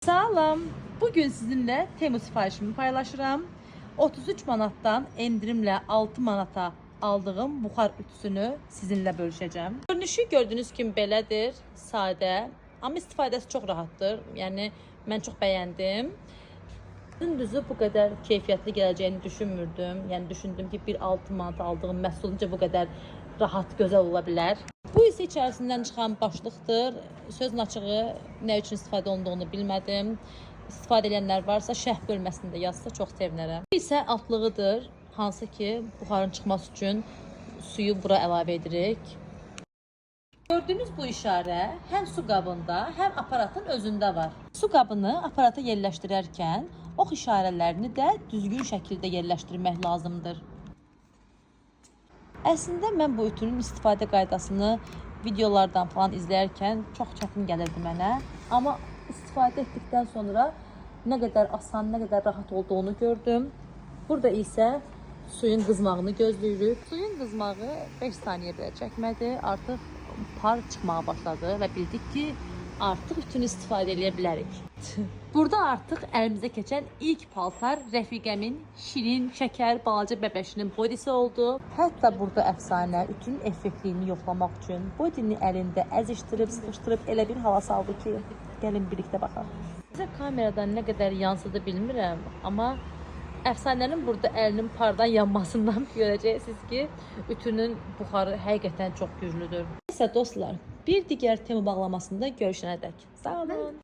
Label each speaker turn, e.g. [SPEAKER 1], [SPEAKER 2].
[SPEAKER 1] Salam. Bugün sizinle Temu sifarişimi paylaşıram. 33 manattan endirimle 6 manata aldığım buxar ütüsünü sizinle bölüşeceğim. Görünüşü gördüğünüz kimi belədir, sadə, amma istifadəsi çox rahatdır. Yəni mən çox bəyəndim. Düzü bu qədər keyfiyyətli gələcəyini düşünmürdüm. Yəni düşündüm ki, bir 6 manata aldığım məhsulunca bu qədər rahat, gözəl ola bilər. Bu isə içərisindən çıxan başlıqdır. Sözün açığı nə üçün istifadə olunduğunu bilmədim. İstifadə edənlər varsa şərh bölməsində yazsa çox sevinərəm. Bu isə altlığıdır, hansı ki buxarın çıxması üçün suyu bura əlavə edirik. Gördüyünüz bu işarə həm su qabında, həm aparatın özündə var. Su qabını aparata yerləşdirərkən ox işarələrini də düzgün şəkildə yerləşdirmək lazımdır. Əslində mən bu ütünün istifadə qaydasını videolardan falan izləyərkən çox çətin gəlirdi mənə. Amma istifadə etdikdən sonra nə qədər asan, nə qədər rahat olduğunu gördüm. Burada isə suyun qızmağını gözləyirik. Suyun qızmağı 5 saniyə belə çəkmədi. Artıq par çıxmağa başladı və bildik ki, artıq ütünü istifadə edə bilərik. Burada artıq əlimizə keçən ilk paltar rəfiqəmin şirin, şəkər, balaca bəbəşinin bodisi oldu. Hətta burada əfsanə ütünün effektliyini yoxlamaq üçün bodini əlində əzişdirib, sıxışdırıb elə bir hala saldı ki, gəlin birlikdə baxaq. Sizə kameradan nə qədər yansıdı bilmirəm, amma əfsanənin burada əlinin pardan yanmasından görəcəksiniz ki, ütünün buxarı həqiqətən çox güclüdür. Neysə dostlar, bir digər tema bağlamasında görüşənədək. Sağ olun.